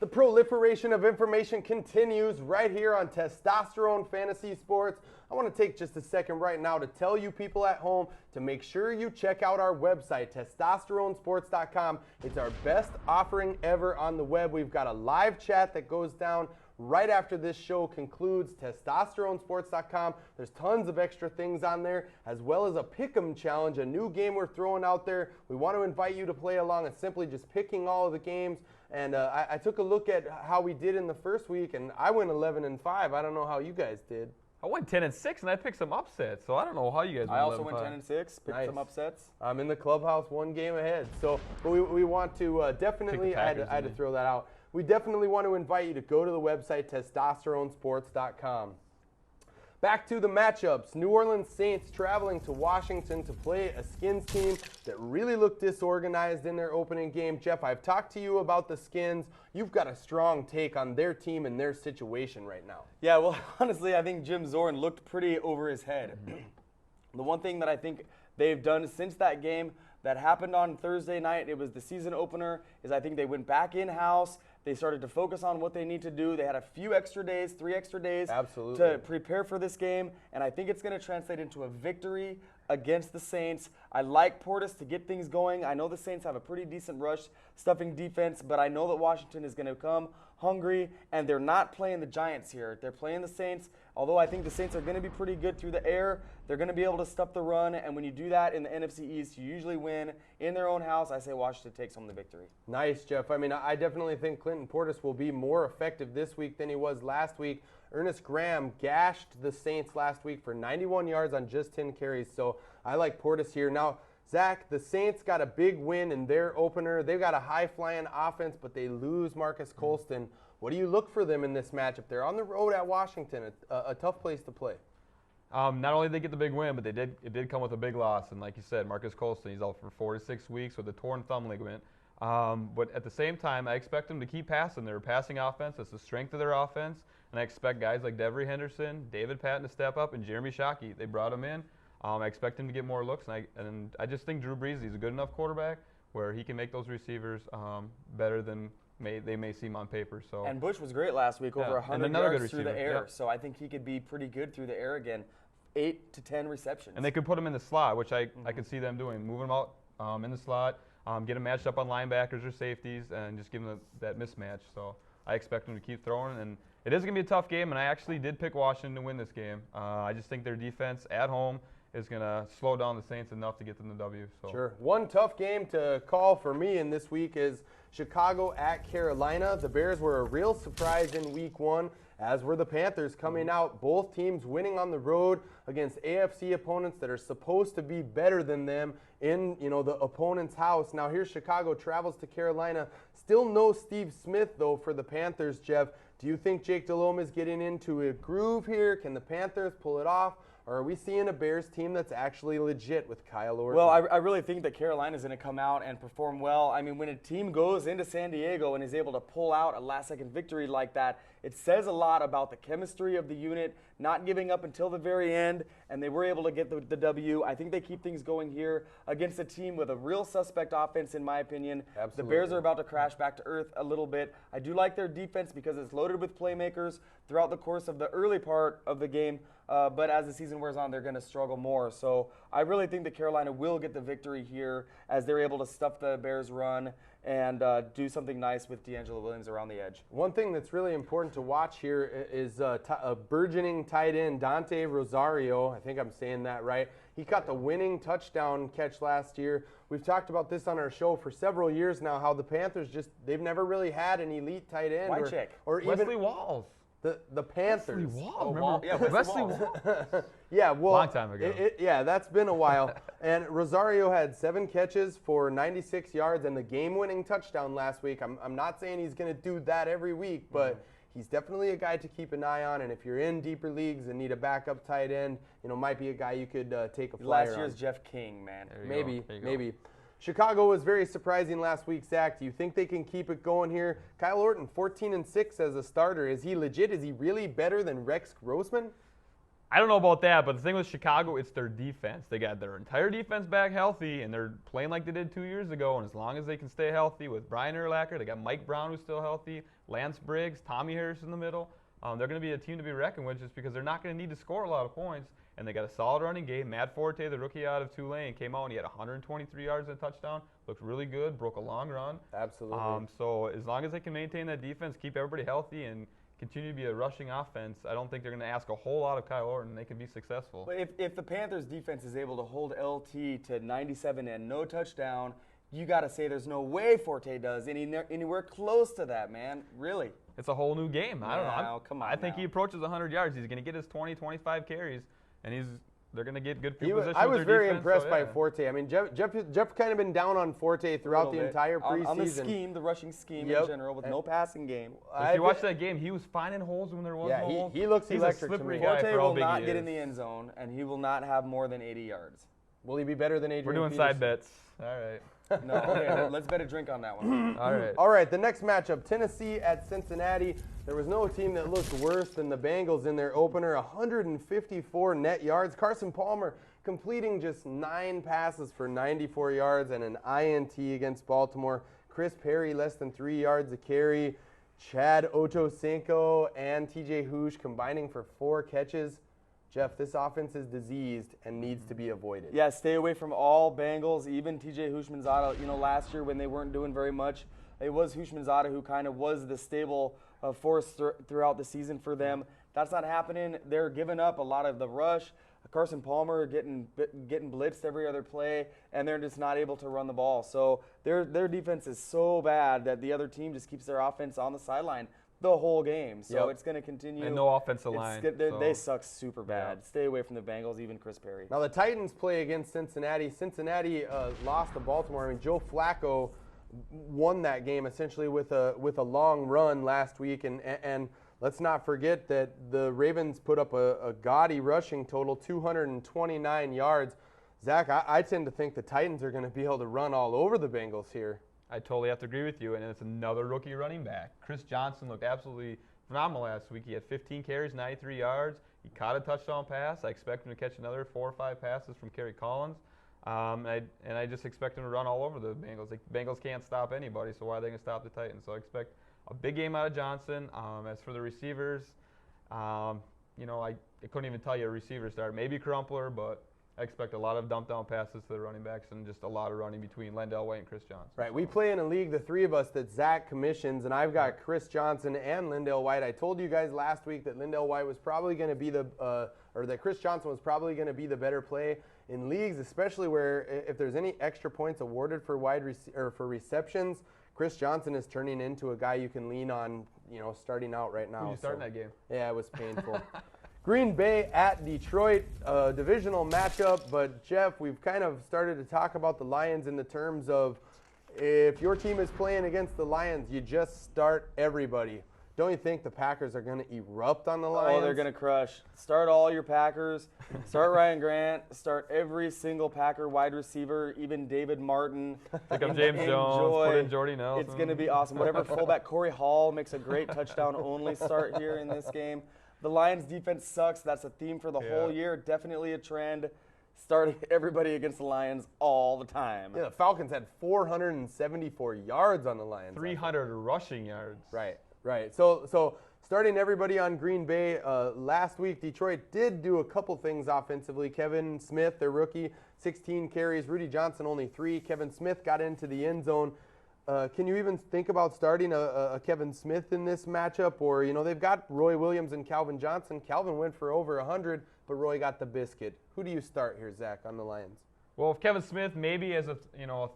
The proliferation of information continues right here on Testosterone Fantasy Sports. I want to take just a second right now to tell you people at home to make sure you check out our website, testosteronesports.com. It's our best offering ever on the web. We've got a live chat that goes down right after this show concludes, testosteronesports.com. There's tons of extra things on there, as well as a pick'em challenge, a new game we're throwing out there. We want to invite you to play along. It's simply just picking all of the games. And I took a look at how we did in the first week, and I went 11-5. I don't know how you guys did. I went 10-6, and I picked some upsets, so I don't know how you guys went. I also went 10-6, picked some upsets. I'm in the clubhouse one game ahead. So we want to definitely, I had to throw that out. We definitely want to invite you to go to the website, testosteronesports.com. Back to the matchups. New Orleans Saints traveling to Washington to play a Skins team that really looked disorganized in their opening game. Jeff, I've talked to you about the Skins. You've got a strong take on their team and their situation right now. Yeah, well, honestly, I think Jim Zorn looked pretty over his head. The one thing that I think they've done since that game that happened on Thursday night, it was the season opener, is I think they went back in-house. They started to focus on what they need to do. They had a few extra days, 3 extra days to prepare for this game, and I think it's going to translate into a victory against the Saints. I like Portis to get things going. I know the Saints have a pretty decent rush stuffing defense, but I know that Washington is going to come hungry, and they're not playing the Giants here. They're playing the Saints. Although I think the Saints are going to be pretty good through the air, they're going to be able to stuff the run, and when you do that in the NFC East, you usually win in their own house. I say Washington takes home the victory. Nice, Jeff. I mean, I definitely think Clinton Portis will be more effective this week than he was last week. Ernest Graham gashed the Saints last week for 91 yards on just 10 carries, so I like Portis here. Now, Zach, the Saints got a big win in their opener. They've got a high-flying offense, but they lose Marcus Colston. What do you look for them in this matchup? They're on the road at Washington, a tough place to play. Not only did they get the big win, but it did come with a big loss. And like you said, Marcus Colston, he's out for 4 to 6 weeks with a torn thumb ligament. But at the same time, I expect them to keep passing. They're a passing offense. That's the strength of their offense. And I expect guys like Devery Henderson, David Patton to step up, and Jeremy Shockey. They brought him in. I expect him to get more looks. And I just think Drew Brees, he's a good enough quarterback where he can make those receivers better than they may seem on paper. So and Bush was great last week, over 100 yards through the air. Yep. So I think he could be pretty good through the air again. 8 to 10 receptions. And they could put him in the slot, which I could see them doing, moving him out in the slot, get him matched up on linebackers or safeties, and just give him that mismatch. So I expect them to keep throwing, and it is going to be a tough game. And I actually did pick Washington to win this game. I just think their defense at home is going to slow down the Saints enough to get them the W. So. Sure. One tough game to call for me in this week is Chicago at Carolina. The Bears were a real surprise in week 1, as were the Panthers coming out. Both teams winning on the road against AFC opponents that are supposed to be better than them in the opponent's house. Now here Chicago travels to Carolina. Still no Steve Smith, though, for the Panthers, Jeff. Do you think Jake Delhomme is getting into a groove here? Can the Panthers pull it off? Or are we seeing a Bears team that's actually legit with Kyle Orton? Well, I really think that Carolina's going to come out and perform well. I mean, when a team goes into San Diego and is able to pull out a last-second victory like that, it says a lot about the chemistry of the unit, not giving up until the very end, and they were able to get the W. I think they keep things going here against a team with a real suspect offense, in my opinion. Absolutely. The Bears are about to crash back to earth a little bit. I do like their defense because it's loaded with playmakers throughout the course of the early part of the game. But as the season wears on, they're going to struggle more. So I really think that Carolina will get the victory here as they're able to stuff the Bears' run and do something nice with D'Angelo Williams around the edge. One thing that's really important to watch here is a burgeoning tight end, Dante Rosario. I think I'm saying that right. He caught the winning touchdown catch last year. We've talked about this on our show for several years now, how the Panthers they've never really had an elite tight end. Or even Wesley Walls. The Panthers. Wesley Walls. Yeah, Wesley Walls. Yeah, well, long time ago. That's been a while. And Rosario had 7 catches for 96 yards and the game-winning touchdown last week. I'm not saying he's going to do that every week, but he's definitely a guy to keep an eye on. And if you're in deeper leagues and need a backup tight end, might be a guy you could take a flyer on. Last year's Jeff King, man. Maybe. Chicago was very surprising last week, Zach. Do you think they can keep it going here? Kyle Orton, 14-6 as a starter. Is he legit? Is he really better than Rex Grossman? I don't know about that, but the thing with Chicago, it's their defense. They got their entire defense back healthy, and they're playing like they did 2 years ago. And as long as they can stay healthy with Brian Urlacher, they got Mike Brown who's still healthy, Lance Briggs, Tommy Harris in the middle. They're going to be a team to be reckoned with just because they're not going to need to score a lot of points. And they got a solid running game. Matt Forte, the rookie out of Tulane, came out and he had 123 yards and a touchdown. Looked really good, broke a long run. Absolutely. So as long as they can maintain that defense, keep everybody healthy, and continue to be a rushing offense, I don't think they're going to ask a whole lot of Kyle Orton. They can be successful. But if the Panthers defense is able to hold LT to 97 and no touchdown, you got to say there's no way Forte does anywhere close to that, man. Really. It's a whole new game. I don't know. Come on I think now. he approaches 100 yards. He's going to get his 20, 25 carries, and they're going to get good field position. I with was their very defense, impressed so, by yeah. Forte. I mean, Jeff kind of been down on Forte throughout the entire preseason. On the scheme, the rushing scheme in general, with no passing game. If you watch that game, he was finding holes when there was no holes. he looks He's electric a to me. slippery guy Forte for how will big not he get is. in the end zone, and he will not have more than 80 yards. Will he be better than Adrian We're doing Peterson? side bets. All right. No, okay, let's bet a drink on that one. All right. All right, the next matchup, Tennessee at Cincinnati. There was no team that looked worse than the Bengals in their opener, 154 net yards. Carson Palmer completing just 9 passes for 94 yards and an INT against Baltimore. Chris Perry less than 3 yards a carry. Chad Ochocinco and TJ Hoosh combining for 4 catches. Jeff, this offense is diseased and needs to be avoided. Yeah, stay away from all Bengals, even TJ Houshmandzadeh. You know, last year when they weren't doing very much, it was Houshmandzadeh who kind of was the stable force throughout the season for them. That's not happening. They're giving up a lot of the rush. Carson Palmer getting blitzed every other play, and they're just not able to run the ball. So their defense is so bad that the other team just keeps their offense on the sideline the whole game. So it's going to continue. And no offensive line. They suck super bad. Yeah. Stay away from the Bengals, even Chris Perry. Now the Titans play against Cincinnati. Cincinnati lost to Baltimore. I mean, Joe Flacco won that game essentially with a long run last week, and let's not forget that the Ravens put up a gaudy rushing total, 229 yards. Zach, I tend to think the Titans are going to be able to run all over the Bengals here. I totally have to agree with you, and it's another rookie running back. Chris Johnson looked absolutely phenomenal last week. He had 15 carries, 93 yards. He caught a touchdown pass. I expect him to catch another 4 or 5 passes from Kerry Collins. And I just expect him to run all over the Bengals. The Bengals can't stop anybody, so why are they going to stop the Titans? So I expect a big game out of Johnson. As for the receivers, I couldn't even tell you a receiver start. Maybe Crumpler, but I expect a lot of dump down passes to the running backs and just a lot of running between Lendell White and Chris Johnson. Right, we play in a league, the three of us, that Zach commissions, and I've got Chris Johnson and Lendell White. I told you guys last week that Lendell White was probably going to be that Chris Johnson was probably going to be the better play in leagues, especially where if there's any extra points awarded for for receptions, Chris Johnson is turning into a guy you can lean on, starting out right now. Who'd you start in that game? Yeah, it was painful. Green Bay at Detroit, divisional matchup. But, Jeff, we've kind of started to talk about the Lions in the terms of if your team is playing against the Lions, you just start everybody. Don't you think the Packers are going to erupt on the Lions? Oh, they're going to crush. Start all your Packers. Start Ryan Grant. Start every single Packer wide receiver, even David Martin. Pick up James Jones, put in Jordy Nelson. It's going to be awesome. Whatever fullback, Corey Hall makes a great touchdown-only start here in this game. The Lions' defense sucks. That's a theme for the whole year. Definitely a trend. Starting everybody against the Lions all the time. Yeah, the Falcons had 474 yards on the Lions. 300 rushing yards. Right. So starting everybody on Green Bay, last week Detroit did do a couple things offensively. Kevin Smith, their rookie, 16 carries. Rudy Johnson, only 3. Kevin Smith got into the end zone. Can you even think about starting a Kevin Smith in this matchup? Or, they've got Roy Williams and Calvin Johnson. Calvin went for over 100, but Roy got the biscuit. Who do you start here, Zach, on the Lions? Well, if Kevin Smith maybe as a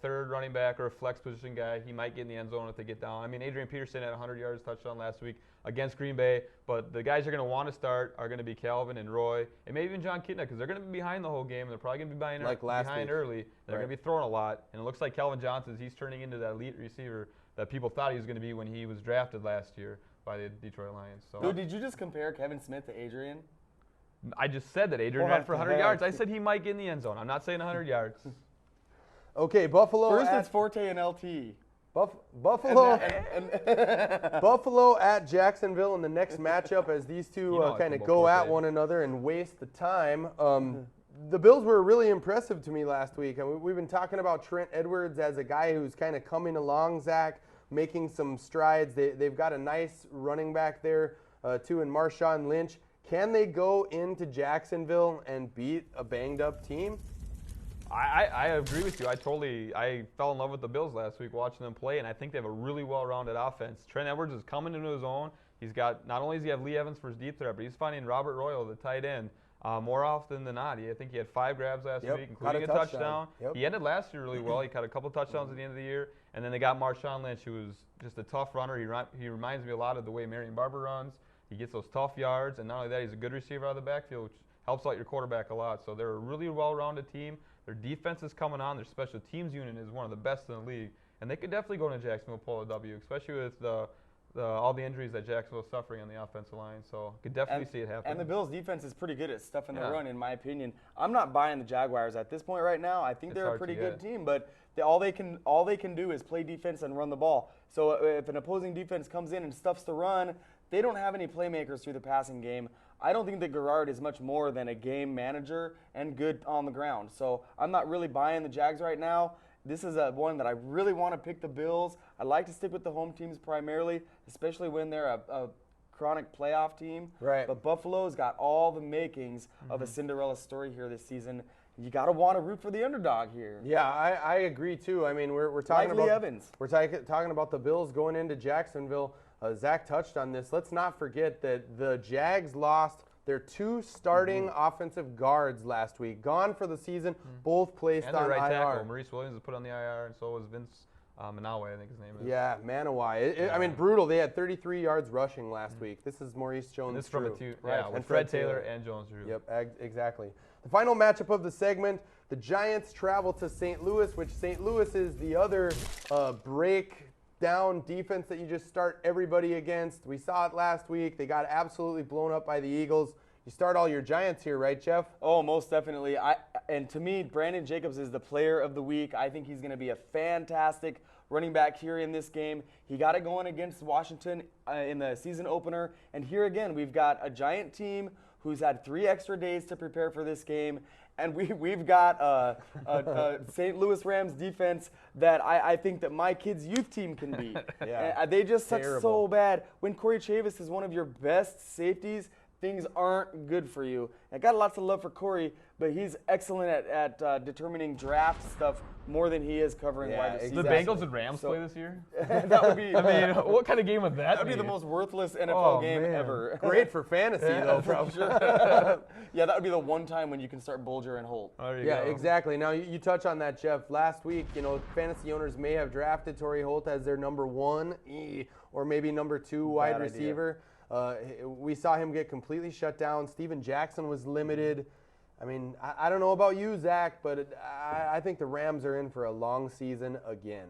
third running back or a flex position guy, he might get in the end zone if they get down. I mean, Adrian Peterson had 100 yards touchdown last week against Green Bay, but the guys you're going to want to start are going to be Calvin and Roy, and maybe even John Kitna, because they're going to be behind the whole game, and they're probably going to be behind early. They're going to be throwing a lot, and it looks like Calvin Johnson, he's turning into that elite receiver that people thought he was going to be when he was drafted last year by the Detroit Lions. So, Dude, did you just compare Kevin Smith to Adrian? I just said that Adrian ran for 100 yards. I said he might get in the end zone. I'm not saying 100 yards. Okay, Buffalo. First, it's Forte and LT. Buffalo, Buffalo at Jacksonville in the next matchup as these two kind of go at one another and waste the time. The Bills were really impressive to me last week. I mean, we've been talking about Trent Edwards as a guy who's kind of coming along, Zach, making some strides. They've got a nice running back there, too, in Marshawn Lynch. Can they go into Jacksonville and beat a banged-up team? I agree with you. I fell in love with the Bills last week watching them play, and I think they have a really well-rounded offense. Trent Edwards is coming into his own. He's got, not only does he have Lee Evans for his deep threat, but he's finding Robert Royal, the tight end, more often than not. I think he had 5 grabs last week, including a touchdown. He ended last year really well. He caught a couple touchdowns at the end of the year. And then they got Marshawn Lynch, who was just a tough runner. He reminds me a lot of the way Marion Barber runs. He gets those tough yards, and not only that, he's a good receiver out of the backfield, which helps out your quarterback a lot. So they're a really well-rounded team. Their defense is coming on. Their special teams unit is one of the best in the league. And they could definitely go into Jacksonville and pull a W, especially with all the injuries that Jacksonville's suffering on the offensive line. So I could definitely see it happen. And the Bills' defense is pretty good at stuffing the run, in my opinion. I'm not buying the Jaguars at this point right now. I think they're a pretty good team, but all they can do is play defense and run the ball. So if an opposing defense comes in and stuffs the run, they don't have any playmakers through the passing game. I don't think that Garrard is much more than a game manager and good on the ground. So I'm not really buying the Jags right now. This is one that I really want to pick the Bills. I like to stick with the home teams primarily, especially when they're a chronic playoff team. Right. But Buffalo's got all the makings of a Cinderella story here this season. You got to want to root for the underdog here. Yeah, I agree too. I mean, we're talking about Evans. We're talking about the Bills going into Jacksonville. Zach touched on this. Let's not forget that the Jags lost their 2 starting offensive guards last week. Gone for the season, both placed and on right IR. tackle. Maurice Williams was put on the IR, and so was Vince Manaway, I think his name is. Yeah, Manawai. I mean, brutal. They had 33 yards rushing last week. This is Maurice Jones. This from right? with Fred Taylor and Jones Drew. Yep, exactly. The final matchup of the segment, the Giants travel to St. Louis, which St. Louis is the other breakdown defense that you just start everybody against. We saw it last week. They got absolutely blown up by the Eagles. You start all your Giants here, right, Jeff? Oh, most definitely. And to me, Brandon Jacobs is the player of the week. I think he's going to be a fantastic running back here in this game. He got it going against Washington in the season opener. And here again, we've got a Giant team who's had 3 extra days to prepare for this game. And we've got a St. Louis Rams defense that I think that my kids' youth team can beat. They just suck so bad. When Corey Chavis is one of your best safeties, things aren't good for you. I got lots of love for Corey, but he's excellent at determining draft stuff more than he is covering wide receivers. The Bengals and Rams play this year? That would be. I mean, what kind of game would that be? That would be the most worthless NFL game ever. Great for fantasy, though, for sure. Yeah, that would be the one time when you can start Bolger and Holt. Exactly. Now, you touch on that, Jeff. Last week, fantasy owners may have drafted Torrey Holt as their number 1 or maybe number 2 wide receiver. We saw him get completely shut down. Steven Jackson was limited. I mean, I don't know about you, Zach, but I think the Rams are in for a long season again.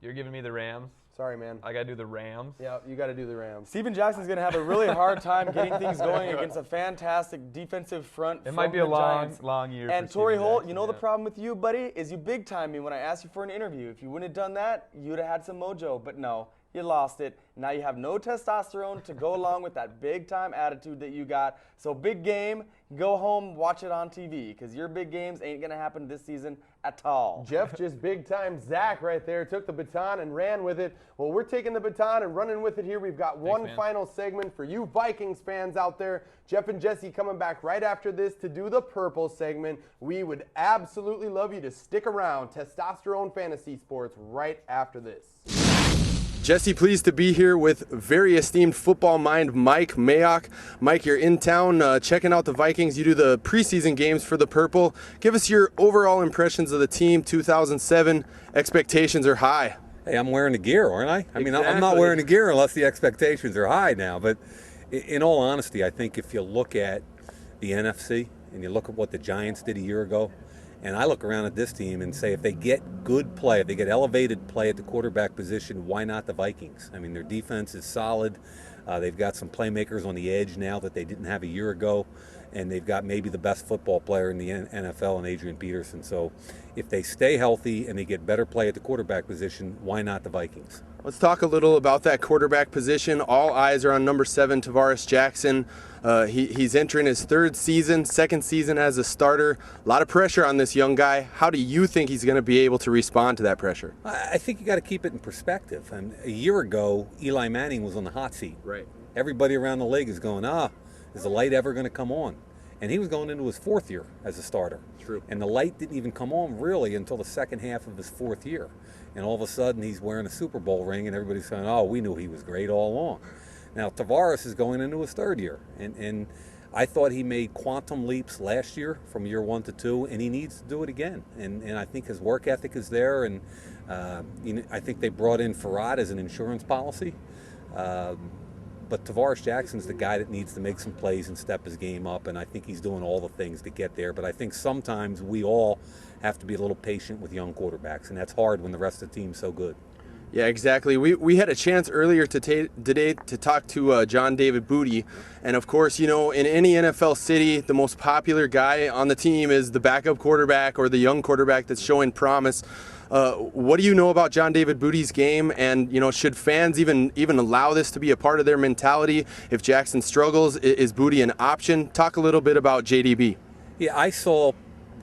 You're giving me the Rams? Sorry, man. I got to do the Rams? Yeah, you got to do the Rams. Steven Jackson's going to have a really hard time getting things going against a fantastic defensive front. It might be a long year. And Torrey Holt, the problem with you, buddy, is you big-timed me when I asked you for an interview. If you wouldn't have done that, you'd have had some mojo. But no, you lost it. Now you have no testosterone to go along with that big-time attitude that you got. So big game, go home, watch it on TV, because your big games ain't going to happen this season at all. Jeff just big-time Zach right there, took the baton and ran with it. Well, we're taking the baton and running with it here. We've got one final segment for you Vikings fans out there. Jeff and Jesse coming back right after this to do the purple segment. We would absolutely love you to stick around. Testosterone Fantasy Sports right after this. Jesse, pleased to be here with very esteemed football mind Mike Mayock. Mike, you're in town checking out the Vikings. You do the preseason games for the Purple. Give us your overall impressions of the team 2007. Expectations are high. Hey, I'm wearing the gear, aren't I? I mean, Exactly. I'm not wearing the gear unless the expectations are high now. But in all honesty, I think if you look at the NFC and you look at what the Giants did a year ago, and I look around at this team and say if they get good play, if they get elevated play at the quarterback position, why not the Vikings? I mean, their defense is solid. They've got some playmakers on the edge now that they didn't have a year ago. and they've got maybe the best football player in the NFL in Adrian Peterson. So if they stay healthy and they get better play at the quarterback position, why not the Vikings? Let's talk a little about that quarterback position. All eyes are on number 7, Tavares Jackson. He's entering his 3rd season, 2nd season as a starter. A lot of pressure on this young guy. How do you think he's going to be able to respond to that pressure? I think you got to keep it in perspective. And a year ago, Eli Manning was on the hot seat. Right. Everybody around the league is going, is the light ever going to come on? And he was going into his 4th year as a starter. True. And the light didn't even come on really until the second half of his 4th year. And all of a sudden he's wearing a Super Bowl ring and everybody's saying, we knew he was great all along. Now Tavares is going into his 3rd year. And I thought he made quantum leaps last year from year 1 to 2, and he needs to do it again. And I think his work ethic is there. And I think they brought in Farad as an insurance policy. But Tavares Jackson's the guy that needs to make some plays and step his game up, and I think he's doing all the things to get there. But I think sometimes we all have to be a little patient with young quarterbacks, and that's hard when the rest of the team's so good. Yeah, exactly. We had a chance earlier today to talk to John David Booty, and of course, in any NFL city, the most popular guy on the team is the backup quarterback or the young quarterback that's showing promise. What do you know about John David Booty's game, and should fans even allow this to be a part of their mentality? If Jackson struggles, is Booty an option? Talk a little bit about JDB. Yeah, I saw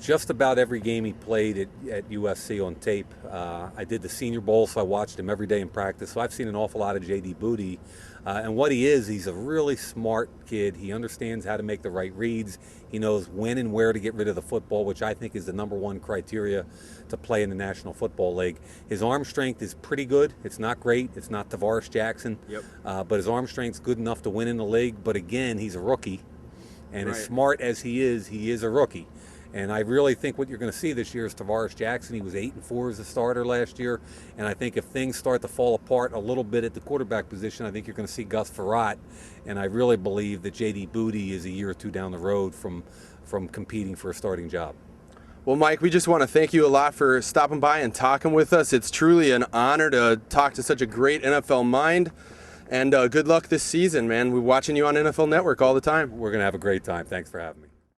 just about every game he played at USC on tape. I did the Senior Bowl, so I watched him every day in practice. So I've seen an awful lot of JD Booty. And what he is, he's a really smart kid. He understands how to make the right reads. He knows when and where to get rid of the football, which I think is the #1 criteria to play in the National Football League. His arm strength is pretty good. It's not great. It's not Tavares Jackson. Yep. But his arm strength's good enough to win in the league. But again, he's a rookie. And Right. as smart as he is a rookie. And I really think what you're going to see this year is Tavares Jackson. He was 8-4 as a starter last year. And I think if things start to fall apart a little bit at the quarterback position, I think you're going to see Gus Frerotte. And I really believe that JD Booty is a year or 2 down the road from competing for a starting job. Well, Mike, we just want to thank you a lot for stopping by and talking with us. It's truly an honor to talk to such a great NFL mind. And good luck this season, man. We're watching you on NFL Network all the time. We're going to have a great time. Thanks for having me.